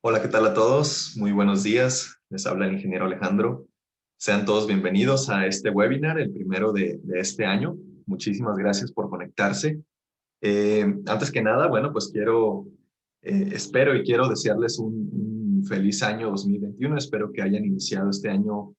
Hola, ¿qué tal a todos? Muy buenos días. Les habla el ingeniero Alejandro. Sean todos bienvenidos a este webinar, el primero de este año. Muchísimas gracias por conectarse. Antes que nada, bueno, pues espero y quiero desearles un feliz año 2021. Espero que hayan iniciado este año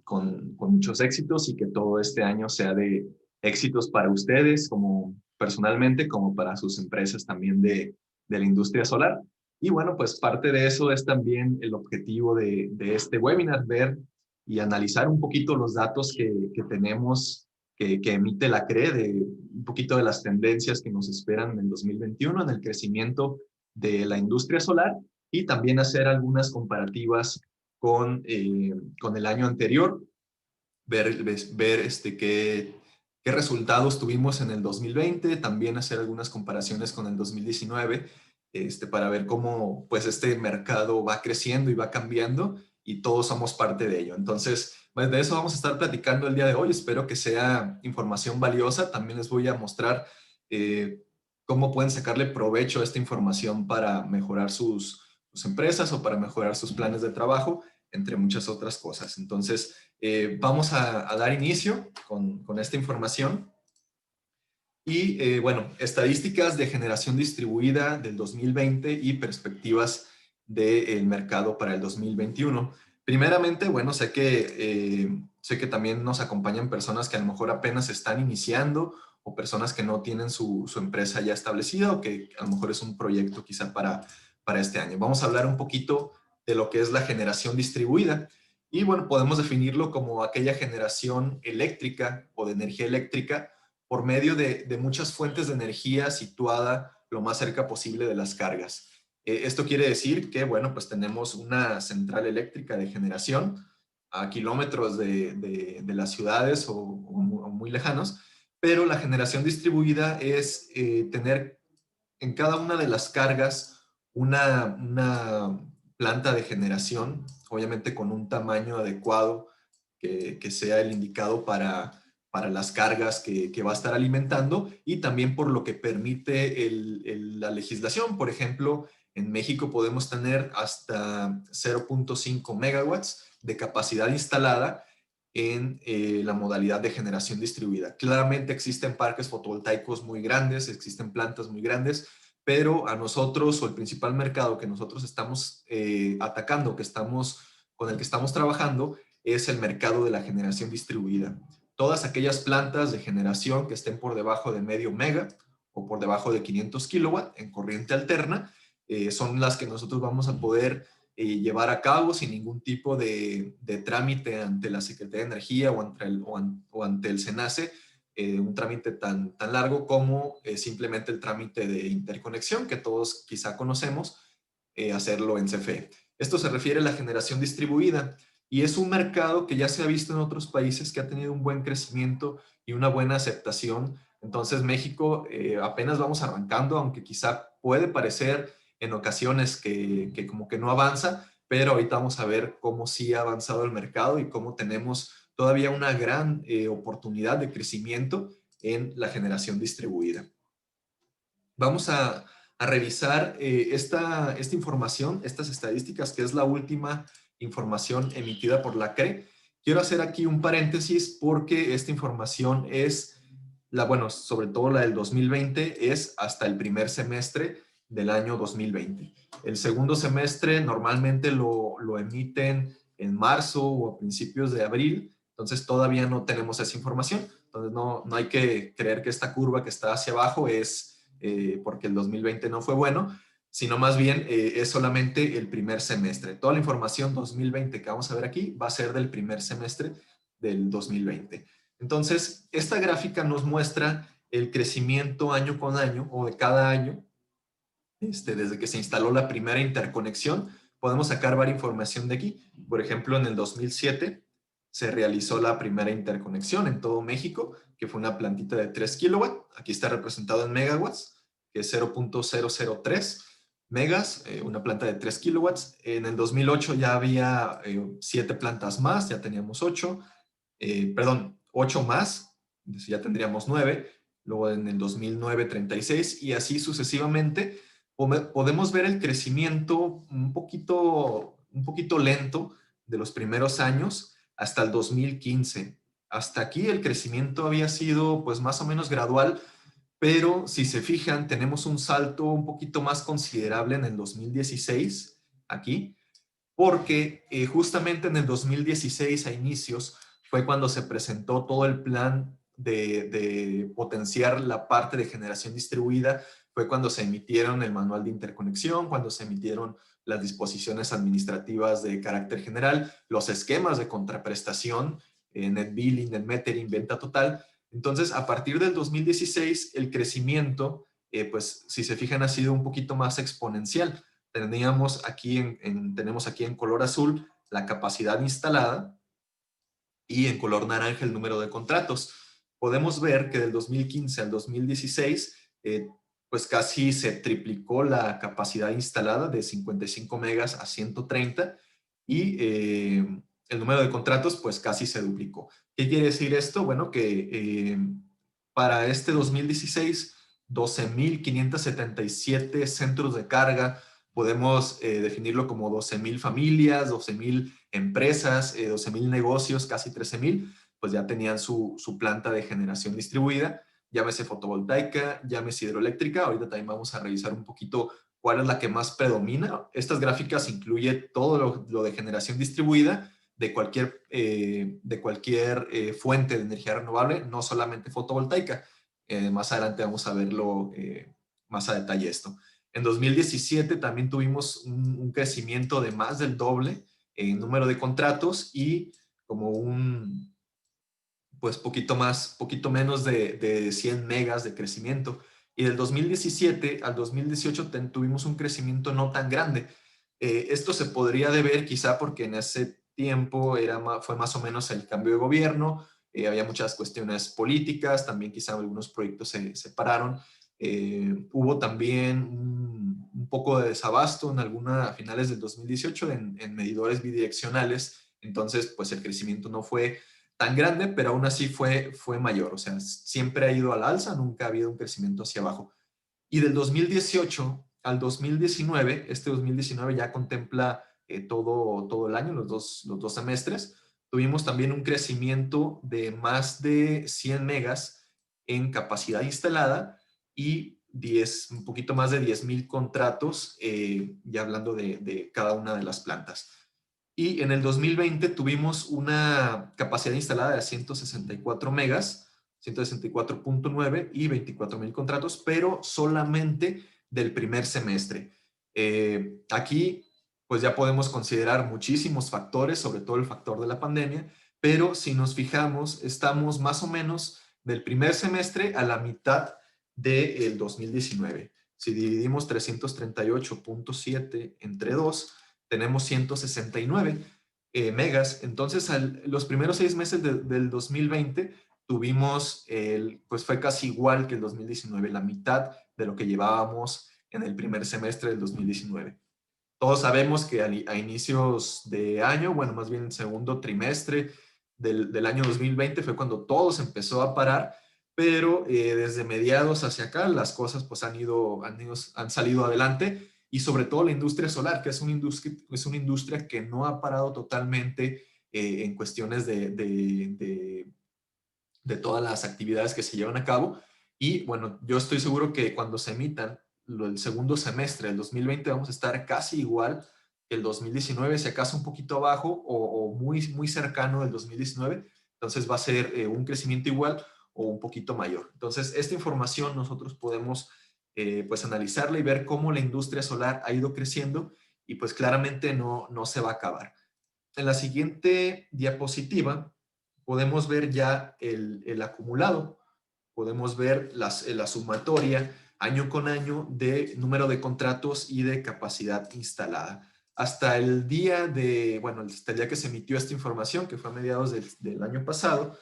con muchos éxitos y que todo este año sea de éxitos para ustedes, como personalmente, como para sus empresas también de la industria solar. Y bueno, pues parte de eso es también el objetivo de este webinar, ver y analizar un poquito los datos que tenemos que emite la CRE, de un poquito de las tendencias que nos esperan en el 2021 en el crecimiento de la industria solar y también hacer algunas comparativas con el año anterior, ver qué resultados tuvimos en el 2020, también hacer algunas comparaciones con el 2019, para ver cómo pues este mercado va creciendo y va cambiando y todos somos parte de ello. Entonces, pues, de eso vamos a estar platicando el día de hoy. Espero que sea información valiosa. También les voy a mostrar eh, cómo pueden sacarle provecho a esta información para mejorar sus empresas o para mejorar sus planes de trabajo, entre muchas otras cosas. Entonces, vamos a dar inicio con esta información. Y bueno, estadísticas de generación distribuida del 2020 y perspectivas del mercado para el 2021. Primeramente, bueno, sé que también nos acompañan personas que a lo mejor apenas están iniciando o personas que no tienen su empresa ya establecida o que a lo mejor es un proyecto quizá para este año. Vamos a hablar un poquito de lo que es la generación distribuida. Y bueno, podemos definirlo como aquella generación eléctrica o de energía eléctrica por medio de muchas fuentes de energía situada lo más cerca posible de las cargas. Esto quiere decir que, bueno, pues tenemos una central eléctrica de generación a kilómetros de las ciudades o muy lejanos, pero la generación distribuida es tener en cada una de las cargas una planta de generación, obviamente con un tamaño adecuado que sea el indicado para las cargas que va a estar alimentando y también por lo que permite la legislación. Por ejemplo, en México podemos tener hasta 0.5 megawatts de capacidad instalada en la modalidad de generación distribuida. Claramente existen parques fotovoltaicos muy grandes, existen plantas muy grandes, pero a nosotros o el principal mercado que nosotros estamos atacando, con el que estamos trabajando, es el mercado de la generación distribuida. Todas aquellas plantas de generación que estén por debajo de medio mega o por debajo de 500 kilowatt en corriente alterna, son las que nosotros vamos a poder llevar a cabo sin ningún tipo de trámite ante la Secretaría de Energía o ante el SENACE, un trámite tan largo como simplemente el trámite de interconexión que todos quizá conocemos, hacerlo en CFE. Esto se refiere a la generación distribuida y es un mercado que ya se ha visto en otros países que ha tenido un buen crecimiento y una buena aceptación. Entonces México apenas vamos arrancando, aunque quizá puede parecer en ocasiones que como que no avanza, pero ahorita vamos a ver cómo sí ha avanzado el mercado y cómo tenemos todavía una gran oportunidad de crecimiento en la generación distribuida. Vamos a revisar esta información, estas estadísticas, que es la última información emitida por la CRE. Quiero hacer aquí un paréntesis porque esta información es, bueno, sobre todo la del 2020, es hasta el primer semestre del año 2020. El segundo semestre normalmente lo emiten en marzo o a principios de abril, entonces todavía no tenemos esa información. Entonces no hay que creer que esta curva que está hacia abajo es porque el 2020 no fue bueno, sino más bien es solamente el primer semestre. Toda la información 2020 que vamos a ver aquí va a ser del primer semestre del 2020. Entonces, esta gráfica nos muestra el crecimiento año con año o de cada año, desde que se instaló la primera interconexión. Podemos sacar varias información de aquí. Por ejemplo, en el 2007 se realizó la primera interconexión en todo México, que fue una plantita de 3 kilowatts. Aquí está representado en megawatts, que es 0.003 megas, una planta de 3 kilowatts. En el 2008 ya había 7 plantas más, ya teníamos 8, perdón, 8 más, ya tendríamos 9. Luego en el 2009, 36 y así sucesivamente. Podemos ver el crecimiento un poquito lento de los primeros años hasta el 2015. Hasta aquí el crecimiento había sido pues más o menos gradual, pero si se fijan, tenemos un salto un poquito más considerable en el 2016, aquí, porque justamente en el 2016 a inicios fue cuando se presentó todo el plan de potenciar la parte de generación distribuida, fue cuando se emitieron el manual de interconexión, cuando se emitieron las disposiciones administrativas de carácter general, los esquemas de contraprestación, net billing, net metering, venta total. Entonces, a partir del 2016, el crecimiento, pues si se fijan, ha sido un poquito más exponencial. Tenemos aquí en color azul la capacidad instalada y en color naranja el número de contratos. Podemos ver que del 2015 al 2016, pues casi se triplicó la capacidad instalada de 55 megas a 130 y el número de contratos pues casi se duplicó. ¿Qué quiere decir esto? Bueno, que para este 2016, 12.577 centros de carga, podemos definirlo como 12.000 familias, 12.000 empresas, 12.000 negocios, casi 13.000, pues ya tenían su planta de generación distribuida, llámese fotovoltaica, llámese hidroeléctrica. Ahorita también vamos a revisar un poquito cuál es la que más predomina. Estas gráficas incluyen todo lo de generación distribuida de cualquier fuente de energía renovable, no solamente fotovoltaica. Más adelante vamos a verlo más a detalle esto. En 2017 también tuvimos un crecimiento de más del doble en número de contratos y como pues poquito menos de 100 megas de crecimiento. Y del 2017 al 2018 tuvimos un crecimiento no tan grande. Esto se podría deber quizá porque en ese tiempo fue más o menos el cambio de gobierno, había muchas cuestiones políticas, también quizá algunos proyectos se pararon. Hubo también un poco de desabasto a finales del 2018 en medidores bidireccionales, entonces pues el crecimiento no fue tan grande, pero aún así fue mayor, o sea, siempre ha ido al alza, nunca ha habido un crecimiento hacia abajo. Y del 2018 al 2019, este 2019 ya contempla todo el año, los dos semestres, tuvimos también un crecimiento de más de 100 megas en capacidad instalada y un poquito más de 10.000 contratos, ya hablando de cada una de las plantas. Y en el 2020 tuvimos una capacidad instalada de 164 megas, 164.9 y 24.000 contratos, pero solamente del primer semestre. Aquí, pues ya podemos considerar muchísimos factores, sobre todo el factor de la pandemia, pero si nos fijamos, estamos más o menos del primer semestre a la mitad del 2019. Si dividimos 338.7 entre 2, tenemos 169 megas. Entonces, los primeros 6 meses del 2020 tuvimos, pues fue casi igual que el 2019, la mitad de lo que llevábamos en el primer semestre del 2019. Todos sabemos que a inicios de año, bueno, más bien el segundo trimestre del año 2020 fue cuando todo se empezó a parar, pero desde mediados hacia acá las cosas pues han salido adelante y sobre todo la industria solar, que es una industria que no ha parado totalmente en cuestiones de todas las actividades que se llevan a cabo. Y bueno, yo estoy seguro que cuando se emitan el segundo semestre del 2020 vamos a estar casi igual que el 2019, si acaso un poquito abajo o muy cercano del 2019. Entonces va a ser un crecimiento igual o un poquito mayor. Entonces, esta información nosotros podemos pues analizarla y ver cómo la industria solar ha ido creciendo y pues claramente no se va a acabar. En la siguiente diapositiva podemos ver ya el acumulado, podemos ver la sumatoria año con año de número de contratos y de capacidad instalada. Hasta el día hasta el día que se emitió esta información, que fue a mediados del año pasado,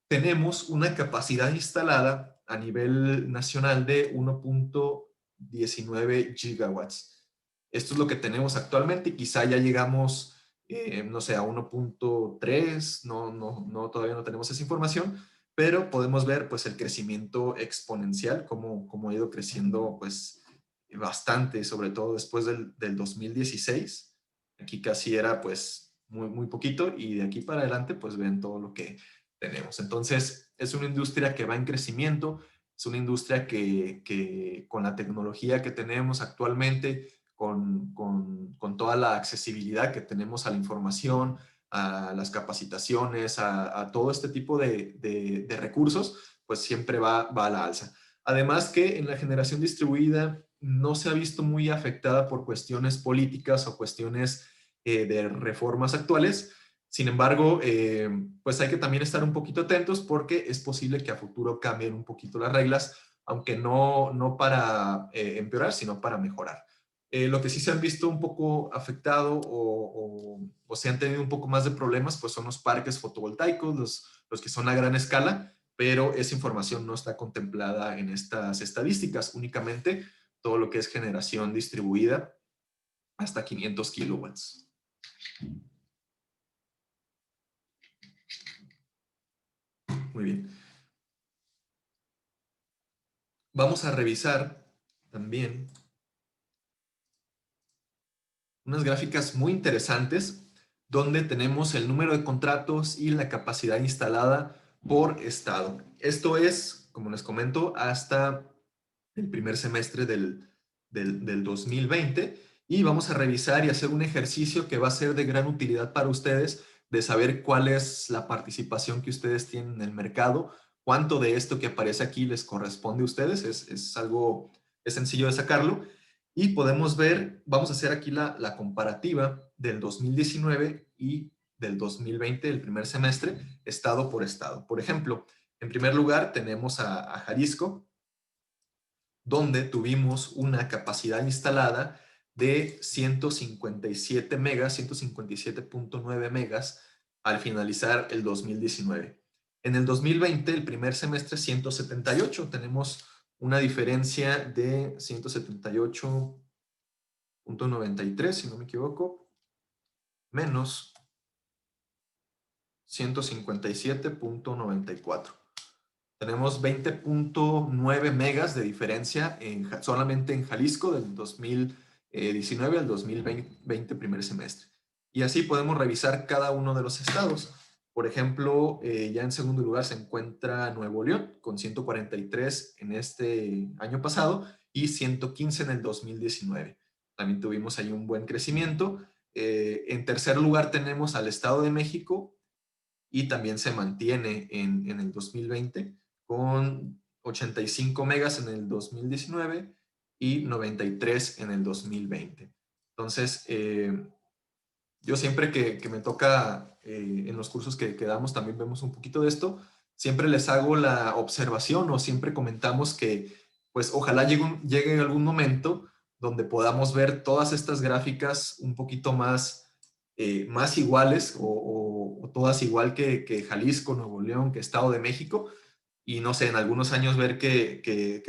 tenemos una capacidad instalada a nivel nacional de 1.19 gigawatts. Esto es lo que tenemos actualmente. Quizá ya llegamos, no sé, a 1.3, todavía no tenemos esa información, pero podemos ver pues el crecimiento exponencial, cómo ha ido creciendo pues bastante, sobre todo después del 2016. Aquí casi era pues muy poquito y de aquí para adelante pues ven todo lo que tenemos. Entonces es una industria que va en crecimiento, es una industria que con la tecnología que tenemos actualmente, con toda la accesibilidad que tenemos a la información, a las capacitaciones, a todo este tipo de recursos, pues siempre va a la alza. Además que en la generación distribuida no se ha visto muy afectada por cuestiones políticas o cuestiones de reformas actuales. Sin embargo, pues hay que también estar un poquito atentos porque es posible que a futuro cambien un poquito las reglas, aunque no para empeorar, sino para mejorar. Lo que sí se han visto un poco afectado o se han tenido un poco más de problemas, pues son los parques fotovoltaicos, los que son a gran escala, pero esa información no está contemplada en estas estadísticas, únicamente todo lo que es generación distribuida hasta 500 kilowatts. Muy bien. Vamos a revisar también unas gráficas muy interesantes donde tenemos el número de contratos y la capacidad instalada por estado. Esto es, como les comento, hasta el primer semestre del 2020 y vamos a revisar y hacer un ejercicio que va a ser de gran utilidad para ustedes de saber cuál es la participación que ustedes tienen en el mercado, cuánto de esto que aparece aquí les corresponde a ustedes, es algo, es sencillo de sacarlo y podemos ver, vamos a hacer aquí la comparativa del 2019 y del 2020, el primer semestre, estado por estado. Por ejemplo, en primer lugar tenemos a Jalisco, donde tuvimos una capacidad instalada de 157 megas, 157.9 megas al finalizar el 2019. En el 2020, el primer semestre, 178. Tenemos una diferencia de 178.93, si no me equivoco, menos 157.94. Tenemos 20.9 megas de diferencia solamente en Jalisco del 2019 al 2020 primer semestre. Y así podemos revisar cada uno de los estados. Por ejemplo, ya en segundo lugar se encuentra Nuevo León con 143 en este año pasado y 115 en el 2019. También tuvimos ahí un buen crecimiento. En tercer lugar tenemos al Estado de México y también se mantiene en el 2020 con 85 megas en el 2019 y 93 en el 2020. Entonces, yo siempre que me toca en los cursos que damos también vemos un poquito de esto, siempre les hago la observación o siempre comentamos que pues ojalá llegue algún momento donde podamos ver todas estas gráficas un poquito más iguales o todas igual que Jalisco, Nuevo León, que Estado de México, y no sé, en algunos años ver que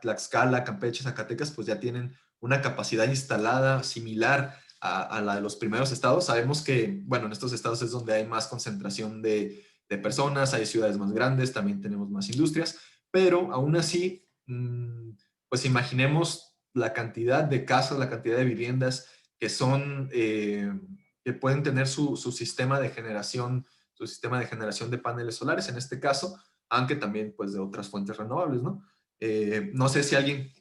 Tlaxcala, Campeche, Zacatecas, pues ya tienen una capacidad instalada similar a la de los primeros estados. Sabemos que, bueno, en estos estados es donde hay más concentración de personas, hay ciudades más grandes, también tenemos más industrias, pero aún así, pues imaginemos la cantidad de casas, la cantidad de viviendas que son, que pueden tener su sistema de generación, su sistema de generación de paneles solares, en este caso, aunque también pues de otras fuentes renovables, ¿no? No sé si alguien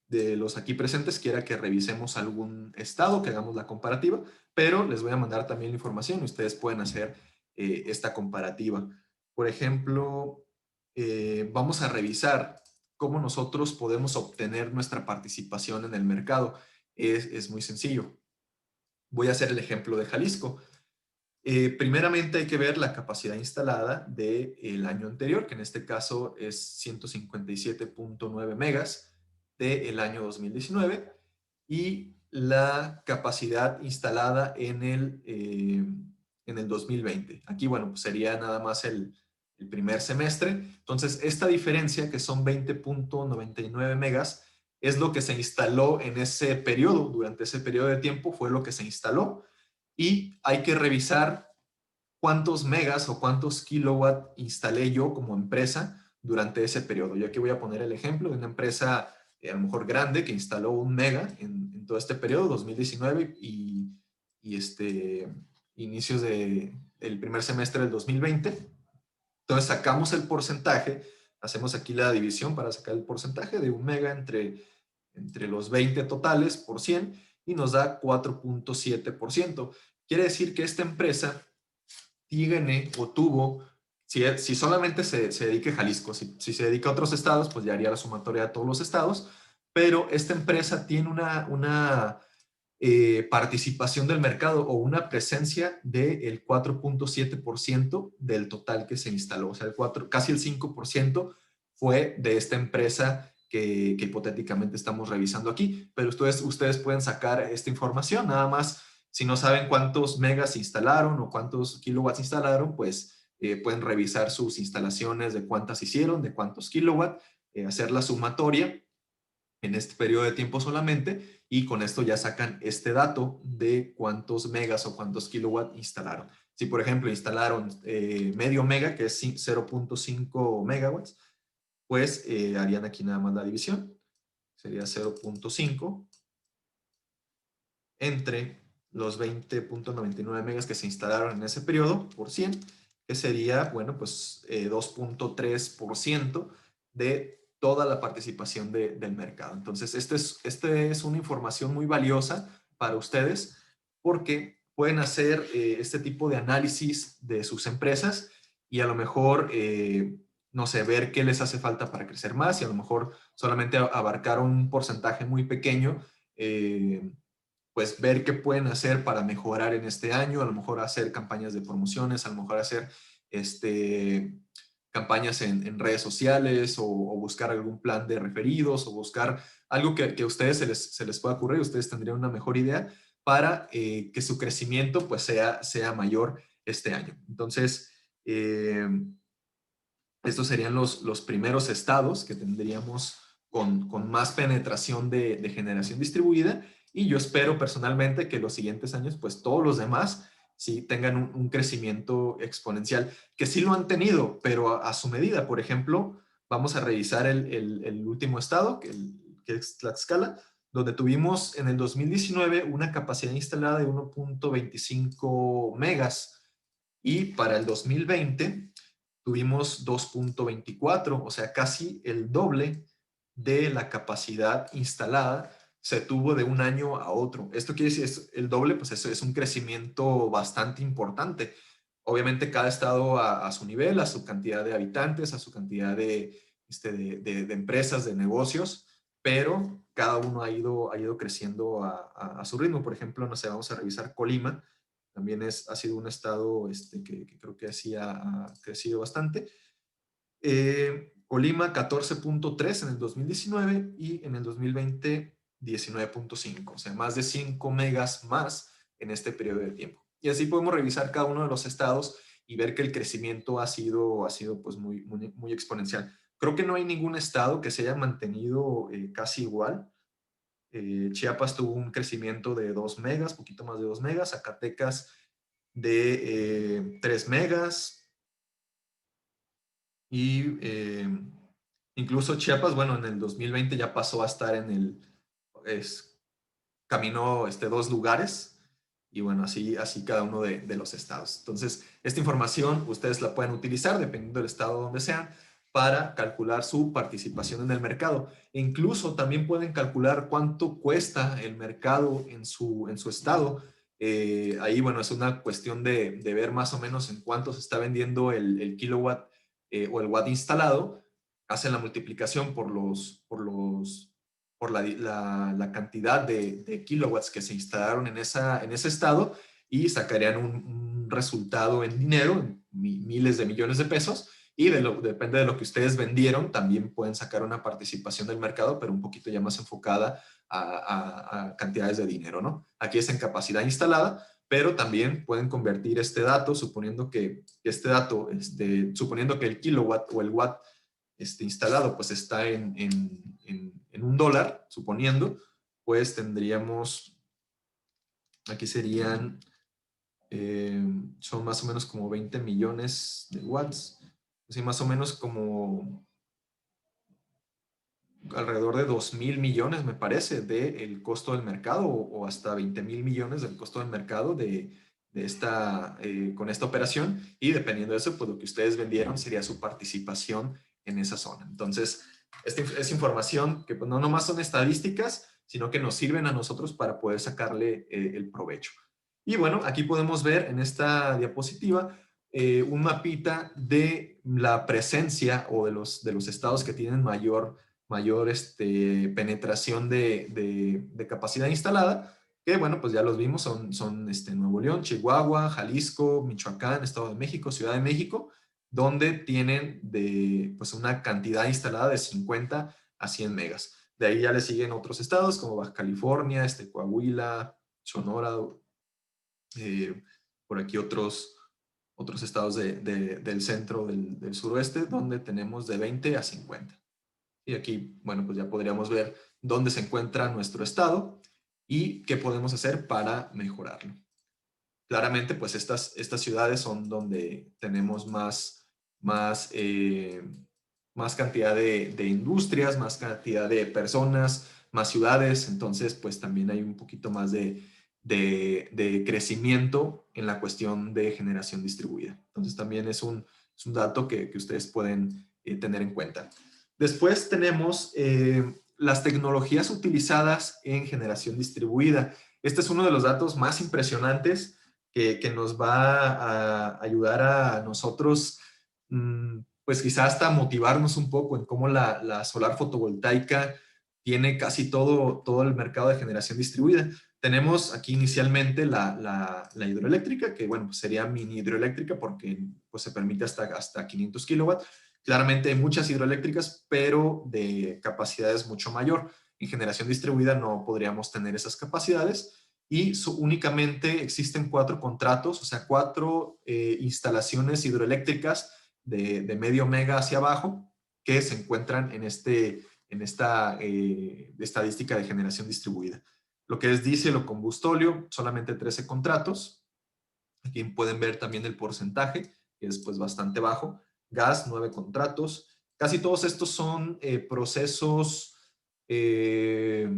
de los aquí presentes quiera que revisemos algún estado, que hagamos la comparativa, pero les voy a mandar también la información y ustedes pueden hacer esta comparativa. Por ejemplo, vamos a revisar cómo nosotros podemos obtener nuestra participación en el mercado. Es muy sencillo. Voy a hacer el ejemplo de Jalisco. Primeramente hay que ver la capacidad instalada del año anterior, que en este caso es 157.9 megas del año 2019, y la capacidad instalada en el 2020. Aquí, bueno, pues sería nada más el primer semestre. Entonces, esta diferencia, que son 20.99 megas, es lo que se instaló en ese periodo. Durante ese periodo de tiempo fue lo que se instaló y hay que revisar cuántos megas o cuántos kilowatt instalé yo como empresa durante ese periodo. Yo aquí voy a poner el ejemplo de una empresa a lo mejor grande que instaló 1 mega en todo este periodo, 2019 inicios del primer semestre del 2020. Entonces sacamos el porcentaje, hacemos aquí la división para sacar el porcentaje de 1 mega entre los 20 totales por 100 y nos da 4.7%. Quiere decir que esta empresa tiene o tuvo, si solamente se dedica a Jalisco, si se dedica a otros estados, pues ya haría la sumatoria de todos los estados, pero esta empresa tiene una participación del mercado o una presencia del 4.7% del total que se instaló. O sea, casi el 5% fue de esta empresa que hipotéticamente estamos revisando aquí. Pero ustedes pueden sacar esta información, nada más si no saben cuántos megas instalaron o cuántos kilowatts instalaron, pues pueden revisar sus instalaciones de cuántas hicieron, de cuántos kilowatts, hacer la sumatoria en este periodo de tiempo solamente, y con esto ya sacan este dato de cuántos megas o cuántos kilowatts instalaron. Si, por ejemplo, instalaron medio mega, que es 0.5 megawatts, pues harían aquí nada más la división. Sería 0.5 entre los 20.99 megas que se instalaron en ese periodo por 100, que sería, bueno, pues 2.3% de toda la participación del mercado. Entonces, este es una información muy valiosa para ustedes porque pueden hacer este tipo de análisis de sus empresas y a lo mejor, no sé, ver qué les hace falta para crecer más y a lo mejor solamente abarcar un porcentaje muy pequeño, pues ver qué pueden hacer para mejorar en este año, a lo mejor hacer campañas de promociones, a lo mejor hacer campañas en redes sociales o buscar algún plan de referidos o buscar algo que a ustedes se les pueda ocurrir, ustedes tendrían una mejor idea para que su crecimiento pues sea mayor este año. Entonces, estos serían los primeros estados que tendríamos con más penetración de generación distribuida, y yo espero personalmente que los siguientes años, pues todos los demás sí tengan un crecimiento exponencial, que sí lo han tenido, pero a su medida. Por ejemplo, vamos a revisar el último estado, que es Tlaxcala, donde tuvimos en el 2019 una capacidad instalada de 1.25 megas, y para el 2020 tuvimos 2.24, o sea, casi el doble de la capacidad instalada se tuvo de un año a otro. Esto quiere decir, el doble, pues eso es un crecimiento bastante importante. Obviamente cada estado a su nivel, a su cantidad de habitantes, a su cantidad de empresas, de negocios, pero cada uno ha ido creciendo a su ritmo. Por ejemplo, no sé, vamos a revisar Colima. También ha sido un estado que creo que sí ha crecido bastante. Colima 14.3 en el 2019 y en el 2020 19.5, o sea, más de 5 megas más en este periodo de tiempo. Y así podemos revisar cada uno de los estados y ver que el crecimiento ha sido pues muy exponencial. Creo que no hay ningún estado que se haya mantenido casi igual. Chiapas tuvo un crecimiento de 2 megas, poquito más de 2 megas, Zacatecas de 3 megas, y incluso Chiapas, bueno, en el 2020 ya pasó a estar caminó 2 lugares, y bueno, así cada uno de los estados. Entonces, esta información ustedes la pueden utilizar, dependiendo del estado donde sean, para calcular su participación en el mercado. E incluso también pueden calcular cuánto cuesta el mercado en su estado. Ahí, bueno, es una cuestión de ver más o menos en cuánto se está vendiendo el kilowatt o el watt instalado. Hacen la multiplicación por la cantidad de kilowatts que se instalaron en ese estado, y sacarían un resultado en dinero, en miles de millones de pesos, y depende de lo que ustedes vendieron, también pueden sacar una participación del mercado, pero un poquito ya más enfocada a cantidades de dinero, ¿no? Aquí es en capacidad instalada, pero también pueden convertir este dato, suponiendo que suponiendo que el kilowatt o el watt instalado pues está en $1, suponiendo, pues tendríamos, aquí serían, son más o menos como 20 millones de watts, así más o menos como alrededor de 2.000 millones, me parece, del costo del mercado o hasta 20.000 millones del costo del mercado con esta operación, y dependiendo de eso, pues lo que ustedes vendieron sería su participación en esa zona. Entonces, esta es información que pues, no nomás son estadísticas, sino que nos sirven a nosotros para poder sacarle el provecho. Y bueno, aquí podemos ver en esta diapositiva un mapita de la presencia o de los estados que tienen mayor penetración de capacidad instalada, que bueno, pues ya los vimos, son Nuevo León, Chihuahua, Jalisco, Michoacán, Estado de México, Ciudad de México, donde tienen pues una cantidad instalada de 50 a 100 megas. De ahí ya le siguen otros estados como Baja California, Coahuila, Sonora, eh, por aquí otros estados del centro, del suroeste, donde tenemos de 20 a 50. Y aquí, bueno, pues ya podríamos ver dónde se encuentra nuestro estado y qué podemos hacer para mejorarlo. Claramente, pues estas ciudades son donde tenemos más cantidad de industrias, más cantidad de personas, más ciudades. Entonces, pues también hay un poquito más de crecimiento en la cuestión de generación distribuida. Entonces, también es un dato que ustedes pueden tener en cuenta. Después tenemos las tecnologías utilizadas en generación distribuida. Este es uno de los datos más impresionantes que nos va a ayudar a nosotros, pues quizás hasta motivarnos un poco en cómo la solar fotovoltaica tiene casi todo el mercado de generación distribuida. Tenemos aquí inicialmente la hidroeléctrica, que bueno, pues sería mini hidroeléctrica porque pues, se permite hasta 500 kilowatts. Claramente hay muchas hidroeléctricas, pero de capacidades mucho mayor. En generación distribuida no podríamos tener esas capacidades y únicamente existen 4 contratos, o sea, 4 instalaciones hidroeléctricas de medio mega hacia abajo que se encuentran en esta estadística de generación distribuida. Lo que es diésel o combustóleo, solamente 13 contratos. Aquí pueden ver también el porcentaje, que es pues bastante bajo. Gas, 9 contratos. Casi todos estos son procesos eh,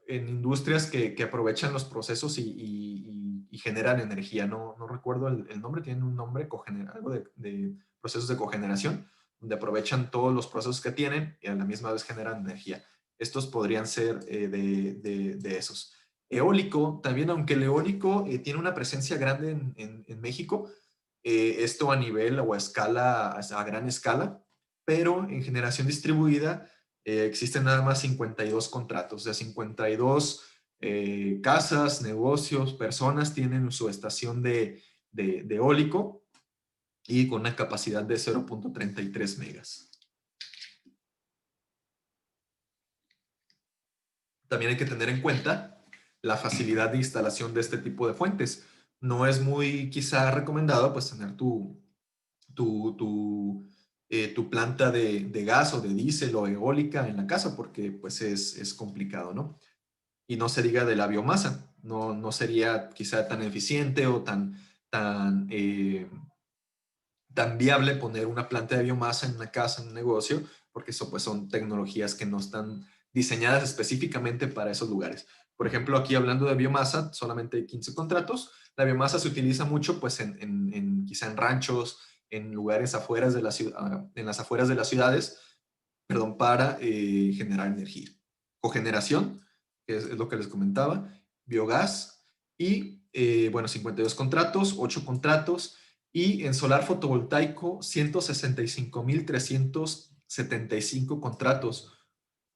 en industrias que aprovechan los procesos y generan energía. No recuerdo el nombre, tienen un nombre, algo de procesos de cogeneración, donde aprovechan todos los procesos que tienen y a la misma vez generan energía. Estos podrían ser de esos. Eólico, también aunque el eólico tiene una presencia grande en México, esto a nivel o a escala, a gran escala, pero en generación distribuida existen nada más 52 contratos, o sea, 52 casas, negocios, personas tienen su estación de eólico y con una capacidad de 0.33 megas. También hay que tener en cuenta la facilidad de instalación de este tipo de fuentes. No es muy quizá recomendado pues tener tu planta de gas o de diésel o eólica en la casa porque pues es complicado, ¿no? Y no se diga de la biomasa, no sería quizá tan eficiente o tan viable poner una planta de biomasa en una casa, en un negocio, porque eso pues son tecnologías que no están diseñadas específicamente para esos lugares. Por ejemplo, aquí hablando de biomasa, solamente hay 15 contratos. La biomasa se utiliza mucho pues quizá en ranchos, en lugares afueras de la ciudad, en las afueras de las ciudades, perdón, para generar energía. Cogeneración, que es lo que les comentaba, biogás y, bueno, 52 contratos, 8 contratos, y en solar fotovoltaico 165.375 contratos,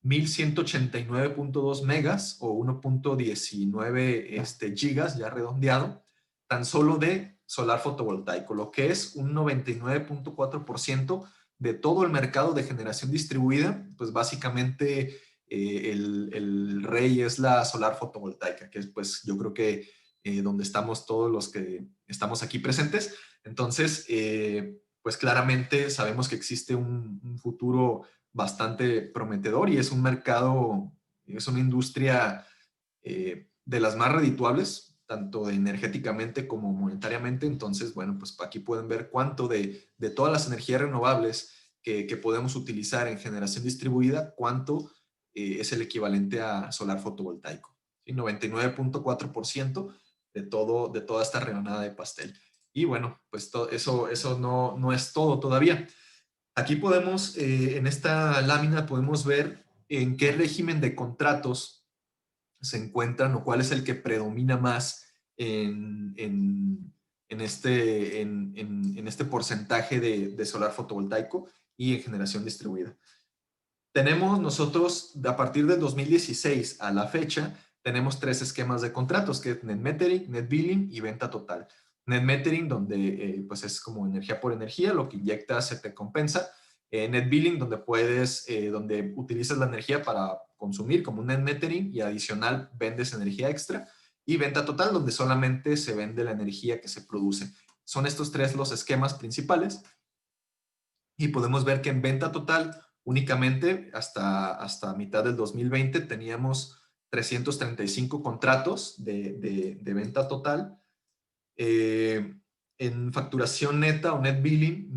1.189.2 megas o 1.19 gigas, ya redondeado, tan solo de solar fotovoltaico, lo que es un 99.4% de todo el mercado de generación distribuida. Pues básicamente el rey es la solar fotovoltaica, que es pues yo creo que donde estamos todos los que estamos aquí presentes. Entonces, pues claramente sabemos que existe un futuro bastante prometedor y es un mercado, es una industria de las más redituables, tanto energéticamente como monetariamente. Entonces, bueno, pues aquí pueden ver cuánto de todas las energías renovables que podemos utilizar en generación distribuida, cuánto es el equivalente a solar fotovoltaico. ¿Sí? 99.4% de toda esta rebanada de pastel. Y bueno, pues eso no es todo todavía. Aquí podemos, en esta lámina podemos ver en qué régimen de contratos se encuentran o cuál es el que predomina más en este porcentaje de solar fotovoltaico y en generación distribuida. Tenemos nosotros, a partir del 2016 a la fecha, tenemos 3 esquemas de contratos, que es Net Metering, Net Billing y venta total. Net Metering, donde pues es como energía por energía, lo que inyectas se te compensa. Net Billing, donde utilizas la energía para consumir como un Net Metering y adicional vendes energía extra. Y venta total, donde solamente se vende la energía que se produce. Son estos 3 los esquemas principales. Y podemos ver que en venta total, únicamente hasta mitad del 2020, teníamos 335 contratos de venta total. En facturación neta o net billing,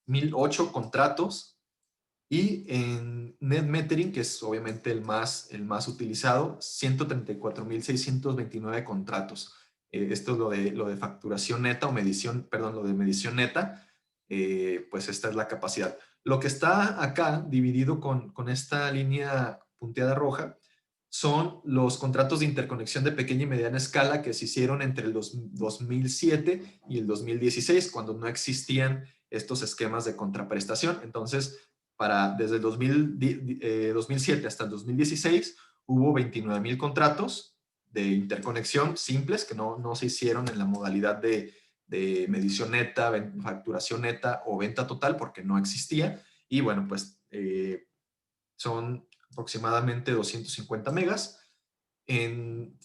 1008 contratos. Y en net metering, que es obviamente el más utilizado, 134,629 contratos. Esto es lo de facturación neta o medición, perdón, lo de medición neta. Pues esta es la capacidad. Lo que está acá dividido con esta línea punteada roja son los contratos de interconexión de pequeña y mediana escala que se hicieron entre el 2007 y el 2016, cuando no existían estos esquemas de contraprestación. Entonces, desde el 2007 hasta el 2016 hubo 29,000 contratos de interconexión simples que no se hicieron en la modalidad de medición neta, facturación neta o venta total porque no existía. Y bueno, pues son aproximadamente 250 megas. En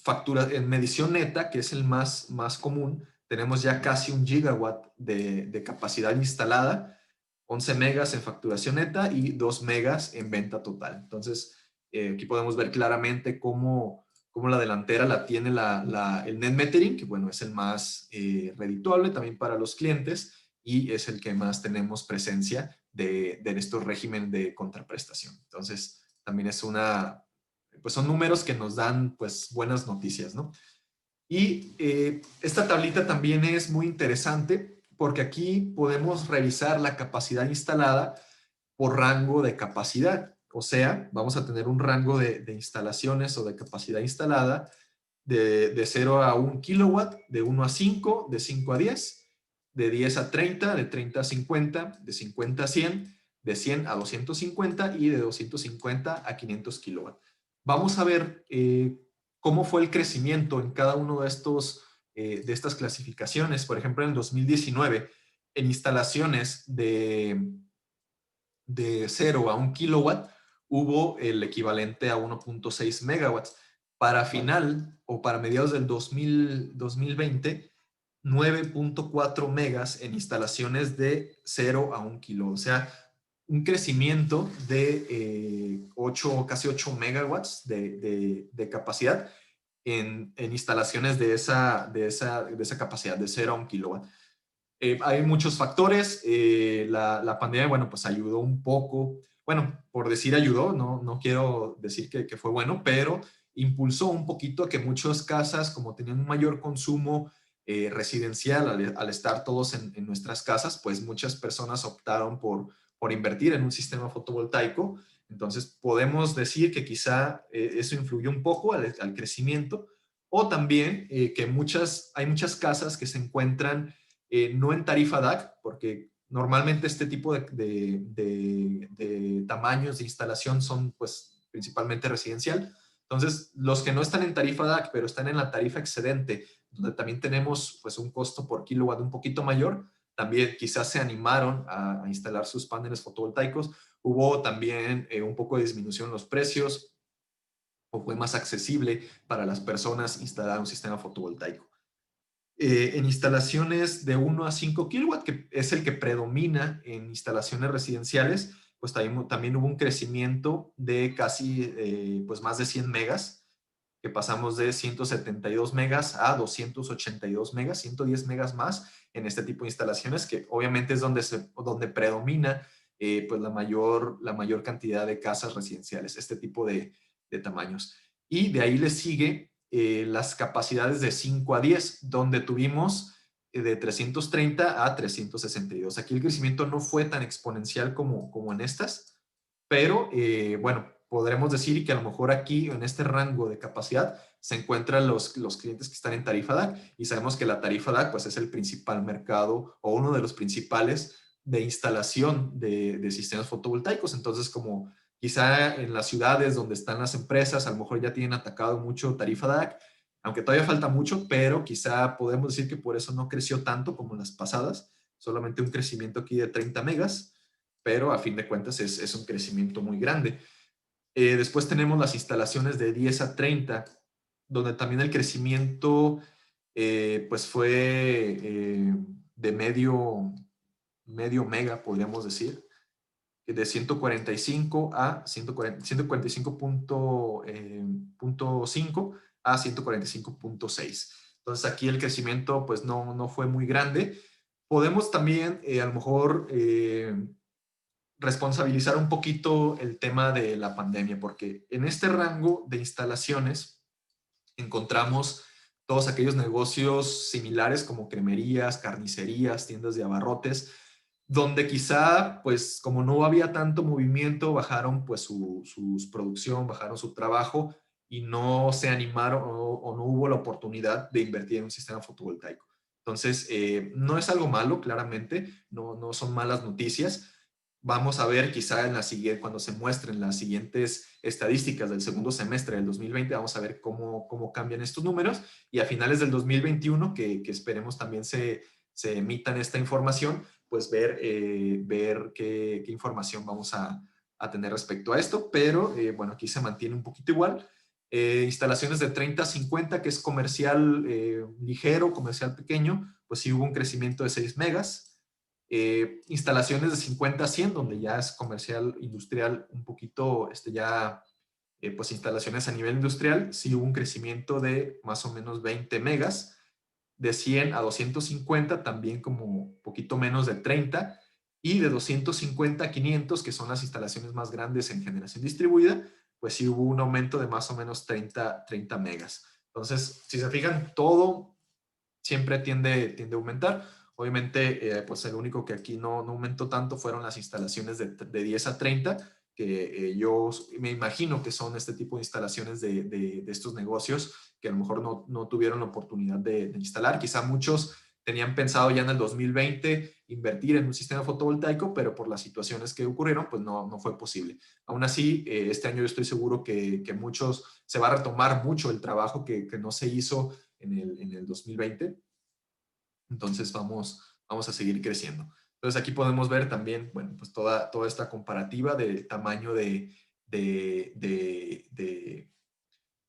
medición neta, que es el más común, tenemos ya casi 1 gigawatt de capacidad instalada, 11 megas en facturación neta y 2 megas en venta total. Entonces, aquí podemos ver claramente cómo la delantera la tiene el net metering, que bueno, es el más redituable también para los clientes y es el que más tenemos presencia de estos régimen de contraprestación. Entonces, también es pues son números que nos dan pues buenas noticias, ¿no? Y esta tablita también es muy interesante porque aquí podemos revisar la capacidad instalada por rango de capacidad. O sea, vamos a tener un rango de instalaciones o de capacidad instalada de 0 a 1 kilowatt, de 1 a 5, de 5 a 10, de 10 a 30, de 30 a 50, de 50 a 100, de 100 a 250 y de 250 a 500 kilowatt. Vamos a ver cómo fue el crecimiento en cada uno de estas clasificaciones. Por ejemplo, en el 2019, en instalaciones de 0 a 1 kilowatt, hubo el equivalente a 1.6 megawatts. Para final o para mediados del 2020, 9.4 megas en instalaciones de 0 a 1 kilo. O sea, un crecimiento de casi 8 megawatts de capacidad en instalaciones de esa capacidad de 0 a 1 kilowatt. Hay muchos factores. La pandemia, bueno, pues ayudó un poco. Bueno, por decir ayudó, no quiero decir que fue bueno, pero impulsó un poquito a que muchas casas, como tenían un mayor consumo residencial al estar todos en nuestras casas, pues muchas personas optaron por invertir en un sistema fotovoltaico. Entonces, podemos decir que quizá eso influyó un poco al crecimiento, o también que hay muchas casas que se encuentran no en tarifa DAC, porque normalmente este tipo de tamaños de instalación son pues principalmente residencial. Entonces, los que no están en tarifa DAC, pero están en la tarifa excedente, donde también tenemos pues un costo por kilowatt un poquito mayor, también quizás se animaron a instalar sus paneles fotovoltaicos. Hubo también un poco de disminución en los precios, o fue más accesible para las personas instalar un sistema fotovoltaico. En instalaciones de 1 a 5 kilowatt, que es el que predomina en instalaciones residenciales, pues también hubo un crecimiento de casi pues más de 100 megas, que pasamos de 172 megas a 282 megas, 110 megas más en este tipo de instalaciones, que obviamente es donde predomina pues la mayor cantidad de casas residenciales, este tipo de tamaños. Y de ahí le sigue las capacidades de 5 a 10, donde tuvimos de 330 a 362. Aquí el crecimiento no fue tan exponencial como en estas, pero bueno, podremos decir que a lo mejor aquí en este rango de capacidad se encuentran los clientes que están en tarifa DAC y sabemos que la tarifa DAC pues, es el principal mercado o uno de los principales de instalación de sistemas fotovoltaicos. Entonces, como quizá en las ciudades donde están las empresas, a lo mejor ya tienen atacado mucho tarifa DAC, aunque todavía falta mucho, pero quizá podemos decir que por eso no creció tanto como en las pasadas, solamente un crecimiento aquí de 30 megas, pero a fin de cuentas es un crecimiento muy grande. Después tenemos las instalaciones de 10 a 30, donde también el crecimiento pues fue de medio mega, podríamos decir, de 145 a 145.5 a 145.6. Entonces aquí el crecimiento pues no fue muy grande. Podemos también a lo mejor responsabilizar un poquito el tema de la pandemia, porque en este rango de instalaciones encontramos todos aquellos negocios similares como cremerías, carnicerías, tiendas de abarrotes, donde quizá, pues como no había tanto movimiento, bajaron pues su producción, bajaron su trabajo y no se animaron o no hubo la oportunidad de invertir en un sistema fotovoltaico. Entonces, no es algo malo, claramente, no son malas noticias. Vamos a ver quizá en la siguiente, cuando se muestren las siguientes estadísticas del segundo semestre del 2020, vamos a ver cómo cambian estos números y a finales del 2021, que esperemos también se emitan esta información, pues ver qué información vamos a tener respecto a esto, pero bueno, aquí se mantiene un poquito igual. Instalaciones de 30 a 50, que es comercial ligero, comercial pequeño, pues sí hubo un crecimiento de 6 megas. Instalaciones de 50 a 100, donde ya es comercial industrial un poquito, ya pues instalaciones a nivel industrial, sí hubo un crecimiento de más o menos 20 megas. De 100 a 250 también como poquito menos de 30, y de 250 a 500, que son las instalaciones más grandes en generación distribuida, pues sí hubo un aumento de más o menos 30 megas. Entonces, si se fijan, todo siempre tiende a aumentar. Obviamente, pues el único que aquí no aumentó tanto fueron las instalaciones de 10 a 30, que yo me imagino que son este tipo de instalaciones de estos negocios que a lo mejor no tuvieron la oportunidad de instalar. Quizá muchos tenían pensado ya en el 2020 invertir en un sistema fotovoltaico, pero por las situaciones que ocurrieron, pues no fue posible. Aún así, este año yo estoy seguro que muchos, se va a retomar mucho el trabajo que no se hizo en el 2020. Entonces vamos a seguir creciendo. Entonces aquí podemos ver también, bueno, pues toda esta comparativa del tamaño de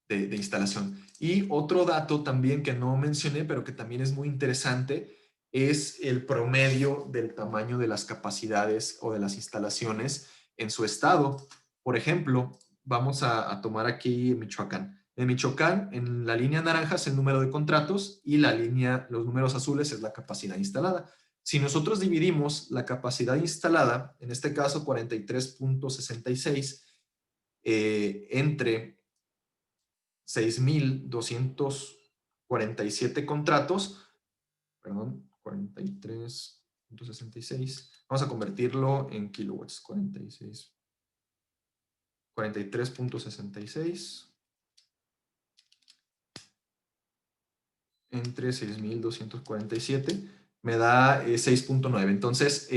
instalación. Y otro dato también que no mencioné, pero que también es muy interesante, es el promedio del tamaño de las capacidades o de las instalaciones en su estado. Por ejemplo, vamos a tomar aquí Michoacán. En Michoacán, en la línea naranja es el número de contratos y los números azules es la capacidad instalada. Si nosotros dividimos la capacidad instalada, en este caso 43.66, entre 6,247 contratos, perdón, 43.66, vamos a convertirlo en kilowatts, 43.66 entre 6,247 me da 6.9. Entonces,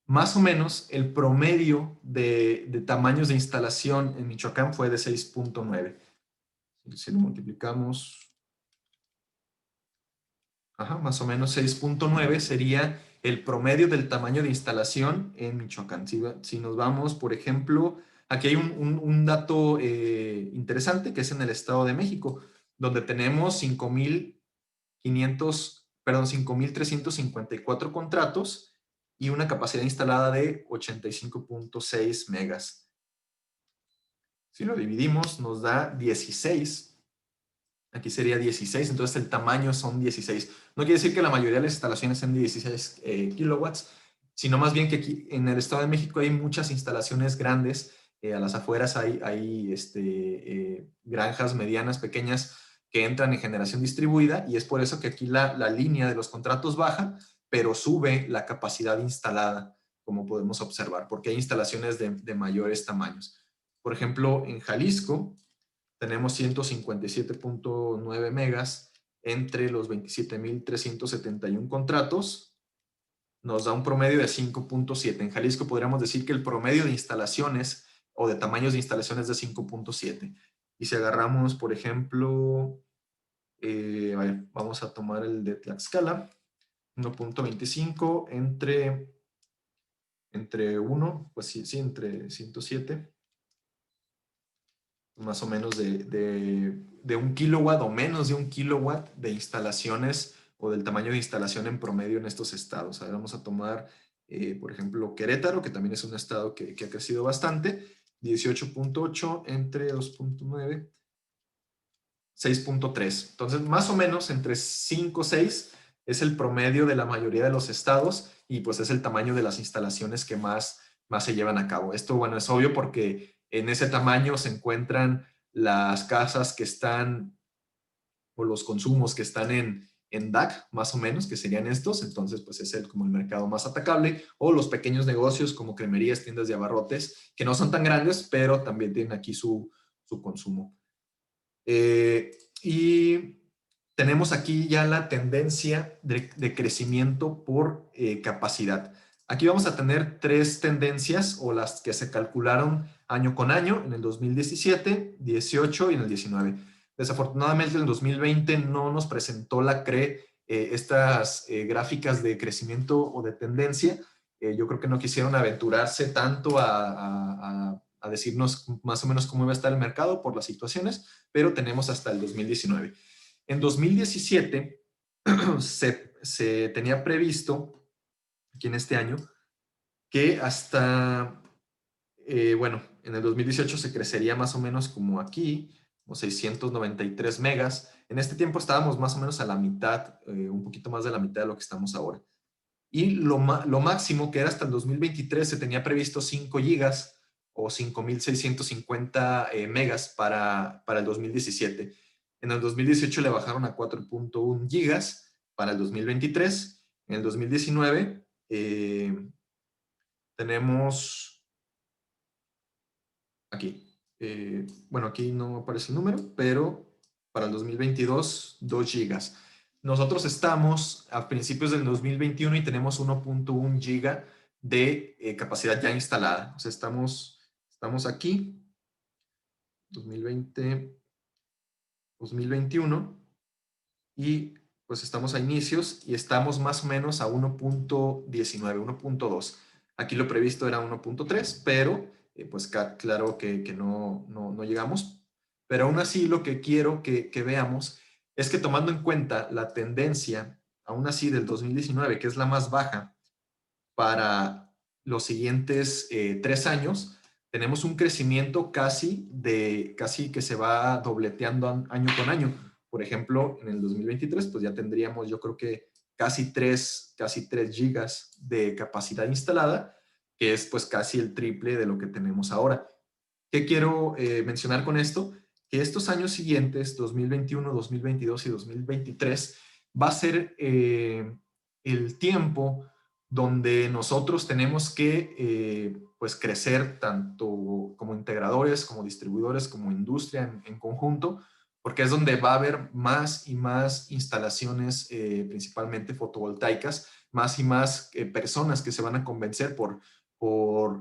más o menos el promedio de tamaños de instalación en Michoacán fue de 6.9. Si lo multiplicamos, más o menos 6.9 sería el promedio del tamaño de instalación en Michoacán. Si nos vamos, por ejemplo, aquí hay un dato interesante que es en el Estado de México, donde tenemos 5,354 contratos y una capacidad instalada de 85.6 megas. Si lo dividimos, nos da 16. Aquí sería 16, entonces el tamaño son 16. No quiere decir que la mayoría de las instalaciones sean de 16 kilowatts, sino más bien que aquí en el Estado de México hay muchas instalaciones grandes, a las afueras hay granjas medianas, pequeñas, que entran en generación distribuida, y es por eso que aquí la línea de los contratos baja, pero sube la capacidad instalada, como podemos observar, porque hay instalaciones de mayores tamaños. Por ejemplo, en Jalisco tenemos 157.9 megas entre los 27.371 contratos, nos da un promedio de 5.7. En Jalisco podríamos decir que el promedio de instalaciones o de tamaños de instalaciones es de 5.7. Y si agarramos, por ejemplo, vamos a tomar el de Tlaxcala, 1.25 entre 1, pues sí, entre 107, más o menos de 1 kilowatt o menos de 1 kilowatt de instalaciones o del tamaño de instalación en promedio en estos estados. Ahora vamos a tomar, por ejemplo, Querétaro, que también es un estado que ha crecido bastante, 18.8 entre 2.9, 6.3. Entonces, más o menos entre 5 o 6 es el promedio de la mayoría de los estados, y pues es el tamaño de las instalaciones que más se llevan a cabo. Esto, bueno, es obvio porque en ese tamaño se encuentran las casas que están, o los consumos que están en DAC, más o menos, que serían estos. Entonces, pues es como el mercado más atacable, o los pequeños negocios como cremerías, tiendas de abarrotes, que no son tan grandes, pero también tienen aquí su consumo. Y tenemos aquí ya la tendencia de crecimiento por capacidad. Aquí vamos a tener 3 tendencias, o las que se calcularon año con año, en el 2017, 18 y en el 19. Desafortunadamente, en el 2020 no nos presentó la CRE estas gráficas de crecimiento o de tendencia. Yo creo que no quisieron aventurarse tanto a decirnos más o menos cómo iba a estar el mercado por las situaciones, pero tenemos hasta el 2019. En 2017 se tenía previsto, aquí en este año, que hasta, bueno, en el 2018 se crecería más o menos como aquí, como 693 megas. En este tiempo estábamos más o menos a la mitad, un poquito más de la mitad de lo que estamos ahora. Y lo máximo, que era hasta el 2023, se tenía previsto 5 gigas o 5.650 megas para el 2017. En el 2018 le bajaron a 4.1 gigas para el 2023. En el 2019 tenemos aquí, bueno, aquí no aparece el número, pero para el 2022, 2 gigas. Nosotros estamos a principios del 2021 y tenemos 1.1 giga de capacidad ya instalada. O sea, estamos aquí, 2020, 2021, y pues estamos a inicios y estamos más o menos a 1.19, 1.2. Aquí lo previsto era 1.3, pero pues claro que no llegamos. Pero aún así lo que quiero que veamos es que, tomando en cuenta la tendencia, aún así del 2019, que es la más baja, para los siguientes 3 años, tenemos un crecimiento casi que se va dobleteando año con año. Por ejemplo, en el 2023, pues ya tendríamos, yo creo que casi 3 gigas de capacidad instalada, que es pues casi el triple de lo que tenemos ahora. ¿Qué quiero mencionar con esto? Que estos años siguientes, 2021, 2022 y 2023, va a ser el tiempo donde nosotros tenemos que pues crecer tanto como integradores, como distribuidores, como industria en conjunto, porque es donde va a haber más y más instalaciones, principalmente fotovoltaicas, más y más personas que se van a convencer por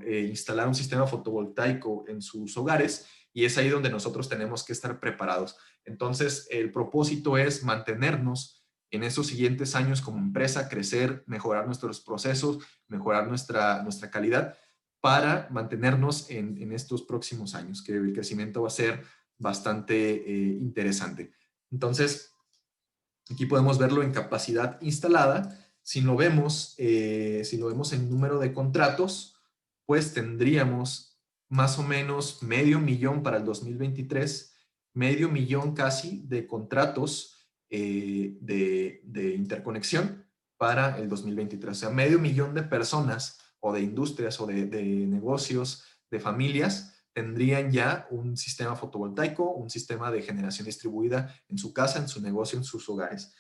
instalar un sistema fotovoltaico en sus hogares, y es ahí donde nosotros tenemos que estar preparados. Entonces, el propósito es mantenernos en esos siguientes años como empresa, crecer, mejorar nuestros procesos, mejorar nuestra calidad, para mantenernos en estos próximos años, que el crecimiento va a ser bastante interesante. Entonces, aquí podemos verlo en capacidad instalada. Si lo vemos en número de contratos, pues tendríamos más o menos 500,000 para el 2023, 500,000 casi de contratos de interconexión para el 2023. O sea, 500,000 de personas o de industrias o de negocios, de familias, tendrían ya un sistema fotovoltaico, un sistema de generación distribuida en su casa, en su negocio, en sus hogares.